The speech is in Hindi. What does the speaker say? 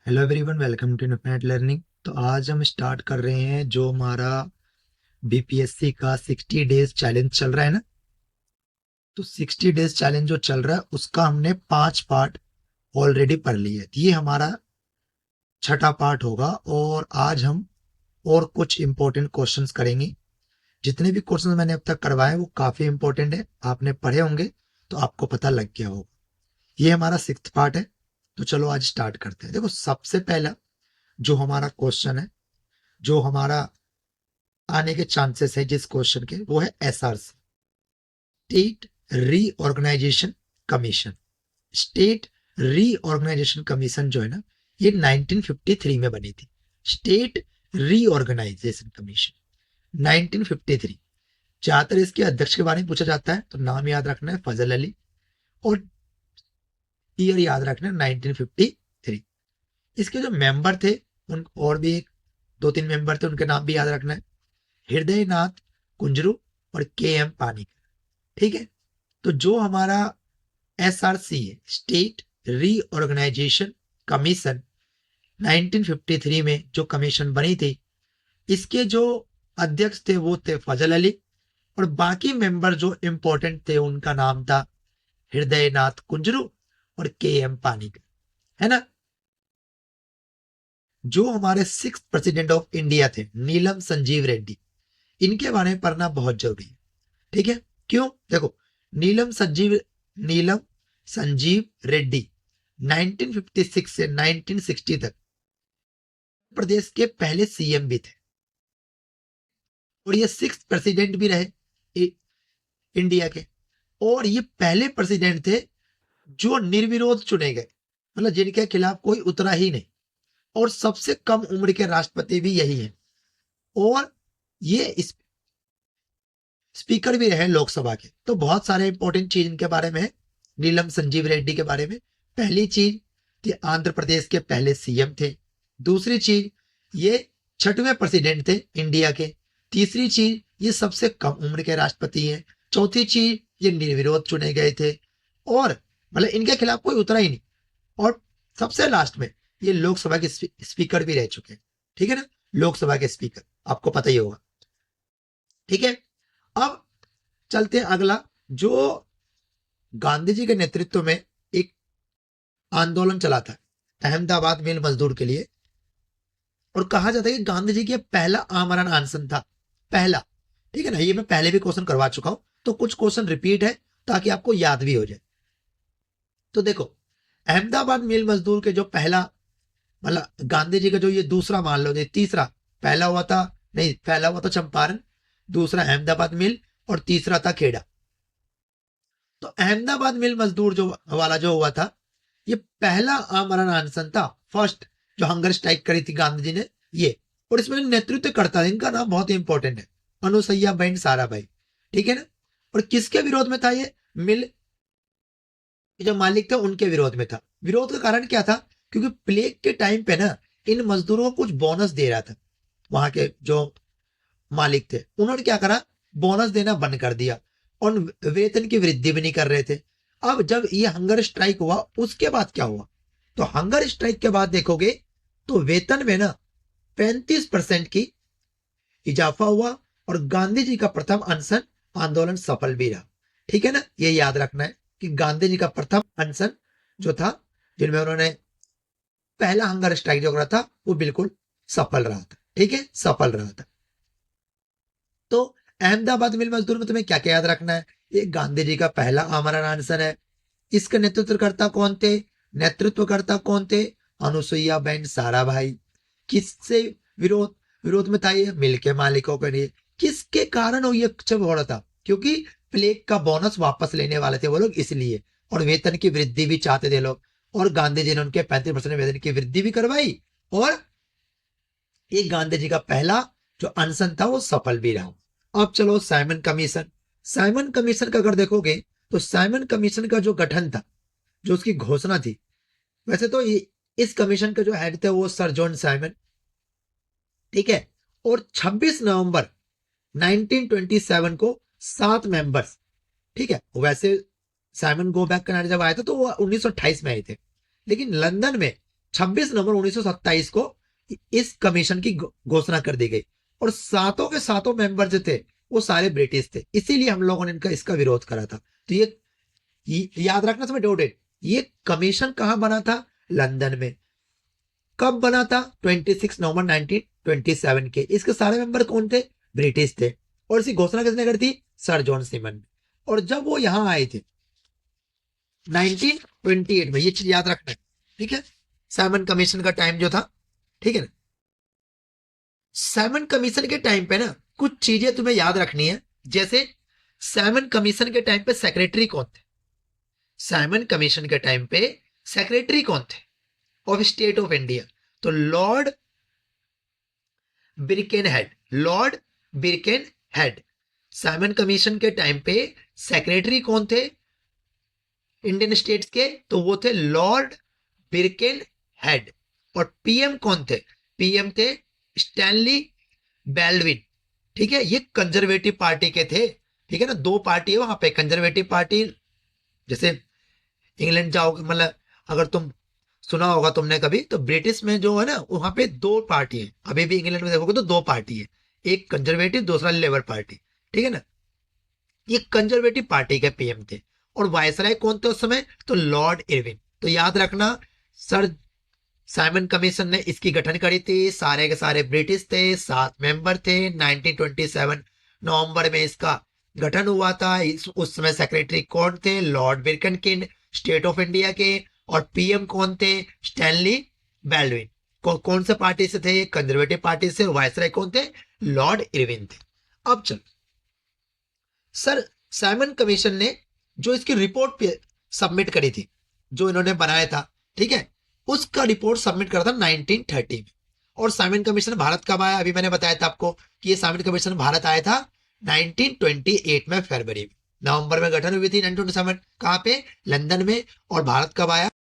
Hello everyone, welcome to Infinite Learning. तो आज हम स्टार्ट कर रहे हैं जो हमारा बीपीएससी का 60 डेज चैलेंज चल रहा है ना। तो 60 डेज चैलेंज जो चल रहा है उसका हमने 5 पार्ट ऑलरेडी पढ़ लिए। ये हमारा छठा पार्ट होगा और आज हम और कुछ इंपॉर्टेंट क्वेश्चंस करेंगे। जितने भी क्वेश्चंस मैंने अब तक करवाए वो काफी इंपॉर्टेंट है, आपने पढ़े होंगे तो आपको पता लग गया होगा। ये हमारा सिक्स्थ पार्ट है। तो चलो आज स्टार्ट करते हैं। देखो, सबसे पहला जो हमारा क्वेश्चन है, जो हमारा आने के चांसेस है जिस क्वेश्चन के, वो है SRC, state reorganisation commission. State reorganisation commission जो है ना, ये 1953 में बनी थी। State reorganisation commission 1953। ज्यादातर इसके अध्यक्ष के बारे में पूछा जाता है, तो नाम याद रखना है फजल अली, और ईयर याद रखना है 1953। इसके जो मेंबर थे, उन और भी एक दो तीन मेंबर थे, उनके नाम भी याद रखना है, हृदय नाथ कुंजरू और के एम पानीकर। ठीक है। तो जो हमारा एसआरसी है, स्टेट रीऑर्गेनाइजेशन कमीशन, 1953 में जो कमीशन बनी थी, इसके जो अध्यक्ष थे वो थे फजल अली, और बाकी मेंबर जो इंपॉर्टेंट थे उनका नाम था हृदय नाथ कुंजरू और के एम पानीकर, है ना। जो हमारे सिक्स प्रेसिडेंट ऑफ इंडिया थे, नीलम संजीव रेड्डी, इनके बारे में पढ़ना बहुत जरूरी है। ठीक है। क्यों? देखो, नीलम संजीव रेड्डी 1956 से 1960 तक प्रदेश के पहले सीएम भी थे, और ये सिक्स प्रेसिडेंट भी रहे इंडिया के। और ये पहले प्रेसिडेंट थे जो निर्विरोध चुने गए, मतलब जिनके खिलाफ कोई उतरा ही नहीं। और सबसे कम उम्र के राष्ट्रपति भी यही है। और ये स्पीकर भी रहे लोकसभा के। तो बहुत सारे इंपॉर्टेंट चीज इनके बारे में है, नीलम संजीव रेड्डी के बारे में। पहली चीज कि आंध्र प्रदेश के पहले सीएम थे। दूसरी चीज, ये छठवें प्रेसिडेंट थे इंडिया के। तीसरी चीज, ये सबसे कम उम्र के राष्ट्रपति हैं। चौथी चीज, ये निर्विरोध चुने गए थे, और मतलब इनके खिलाफ कोई उतरा ही नहीं। और सबसे लास्ट में, ये लोकसभा के स्पीकर भी रह चुके हैं। ठीक है ना, लोकसभा के स्पीकर, आपको पता ही होगा। ठीक है। अब चलते हैं अगला। जो गांधी जी के नेतृत्व में एक आंदोलन चला था अहमदाबाद मिल मजदूर के लिए, और कहा जाता है कि गांधी जी का पहला आमरण अनशन था, पहला। ठीक है ना, ये मैं पहले भी क्वेश्चन करवा चुका हूं, तो कुछ क्वेश्चन रिपीट है ताकि आपको याद भी हो जाए। तो देखो, अहमदाबाद मिल मजदूर के जो पहला, मतलब गांधी जी का जो ये दूसरा मान लो, ये तीसरा, पहला हुआ था, नहीं पहला हुआ था चंपारण, दूसरा अहमदाबाद मिल, और तीसरा था खेड़ा। तो अहमदाबाद मिल मजदूर जो वाला जो हुआ था, ये पहला आमरण अनशन था, फर्स्ट जो हंगर स्ट्राइक करी थी गांधी जी ने, ये। और इसमें नेतृत्व करता था, इनका नाम बहुत ही इंपॉर्टेंट है, अनुसैया बहन साराभाई। ठीक है ना। और किसके विरोध में था ये? मिल के जो मालिक थे उनके विरोध में था। विरोध का कारण क्या था? क्योंकि प्लेग के टाइम पे ना, इन मजदूरों को कुछ बोनस दे रहा था वहां के जो मालिक थे। उन्होंने क्या करा? बोनस देना बंद कर दिया, और वेतन की वृद्धि भी नहीं कर रहे थे। अब जब ये हंगर स्ट्राइक हुआ, उसके बाद क्या हुआ? तो हंगर स्ट्राइक के बाद देखोगे तो वेतन में ना 35% की इजाफा हुआ, और गांधी जी का प्रथम अनशन आंदोलन सफल भी रहा। ठीक है ना, ये याद रखना है कि गांधी जी का प्रथम अनशन जो था, जिनमें उन्होंने पहला हंगर स्ट्राइक जो करा था, वो बिल्कुल सफल रहा था। ठीक है, सफल रहा था। तो अहमदाबाद मिल मजदूर में तुम्हें क्या क्या याद रखना है? ये गांधी जी का पहला आमरण अनशन है। इसके नेतृत्वकर्ता कौन थे? नेतृत्वकर्ता कौन थे? अनुसुईया बहन साराभाई। किससे विरोध विरोध में था ये? मिल के मालिकों के लिए। किसके कारण वो ये जब हो रहा था? क्योंकि प्लेग का बोनस वापस लेने वाले थे वो लोग, इसलिए। और वेतन की वृद्धि भी चाहते थे लोग, और गांधी जी ने उनके 35% वेतन की वृद्धि भी करवाई, और ये गांधी जी का पहला जो अनशन था वो सफल भी रहा। अब चलो साइमन कमीशन। साइमन कमीशन का अगर देखोगे, तो साइमन कमीशन का जो गठन था, जो उसकी घोषणा थी, वैसे तो इस कमीशन के जो हेड थे वो सर जॉन साइमन। ठीक है। और 26 नवंबर 1927 को 7 मेंबर्स। ठीक है। वैसे साइमन गो बैक कनाडा जब आया था तो वो 1928 में आए थे, लेकिन लंदन में 26 नवंबर 1927 को इस कमीशन की घोषणा कर दी गई और सातों के सातों मेंबर जो थे वो सारे ब्रिटिश थे, इसीलिए हम लोगों ने इनका इसका विरोध करा था। तो ये याद रखना समय दो डेट। ये कमीशन कहां बना था? लंदन में। कब बना था? 26 नवंबर 1927 के। इसके सारे मेंबर कौन थे? ब्रिटिश थे। और इसकी घोषणा किसने कर दी? सर जॉन सीमन ने। और जब वो यहां आए थे 1928 में, ये चीज याद रखना है, ठीक है। साइमन कमीशन का टाइम जो था, ठीक है ना। साइमन कमीशन के टाइम पे ना कुछ चीजें तुम्हें याद रखनी है। जैसे साइमन कमीशन के टाइम पे सेक्रेटरी कौन थे? साइमन कमीशन के टाइम पे सेक्रेटरी कौन थे ऑफ स्टेट ऑफ इंडिया? तो लॉर्ड बिरकेनहेड। लॉर्ड बिरकेनहेड साइमन कमीशन के टाइम पे सेक्रेटरी कौन थे इंडियन स्टेट्स के? तो वो थे लॉर्ड बिरकेनहेड। और पीएम कौन थे? पीएम थे स्टैनली बेल्डविन, ठीक है। ये कंजर्वेटिव पार्टी के थे, ठीक है ना। दो पार्टी है वहां पे, कंजर्वेटिव पार्टी। जैसे इंग्लैंड जाओगे, मतलब अगर तुम सुना होगा तुमने कभी, तो ब्रिटिश में जो है ना वहां पे दो पार्टी है। अभी भी इंग्लैंड में देखोगे तो दो पार्टी है, एक कंजर्वेटिव, दूसरा लेबर पार्टी, ठीक है ना। ये कंजर्वेटिव पार्टी के पीएम थे। और वायसराय कौन थे उस समय? तो लॉर्ड इरविन। तो याद रखना, सर साइमन कमीशन ने इसकी गठन करी थी। सारे के सारे ब्रिटिश थे, 7 मेंबर थे। 1927 नवंबर में इसका गठन हुआ था। उस समय सेक्रेटरी कौन थे? लॉर्ड बिरकनकिन स्टेट ऑफ इंडिया के। और पीएम कौन थे? स्टैनली बेल्डविन। कौन से पार्टी से थे? कंजर्वेटिव पार्टी से। वायसराय कौन थे? लॉर्ड इरविन थे। अब चल, सर साइमन कमीशन ने जो इसकी रिपोर्ट सबमिट करी थी, जो इन्होंने बनाया था, ठीक है, उसका रिपोर्ट सबमिट करा था 1930 में। और साइमन कमीशन भारत कब आया? अभी मैंने बताया था आपको कि ये साइमन कमीशन भारत आया था 1928 में, फरवरी में। नवंबर में गठन हुई थी 1927, कहां पे? लंदन में। और भारत कब आया?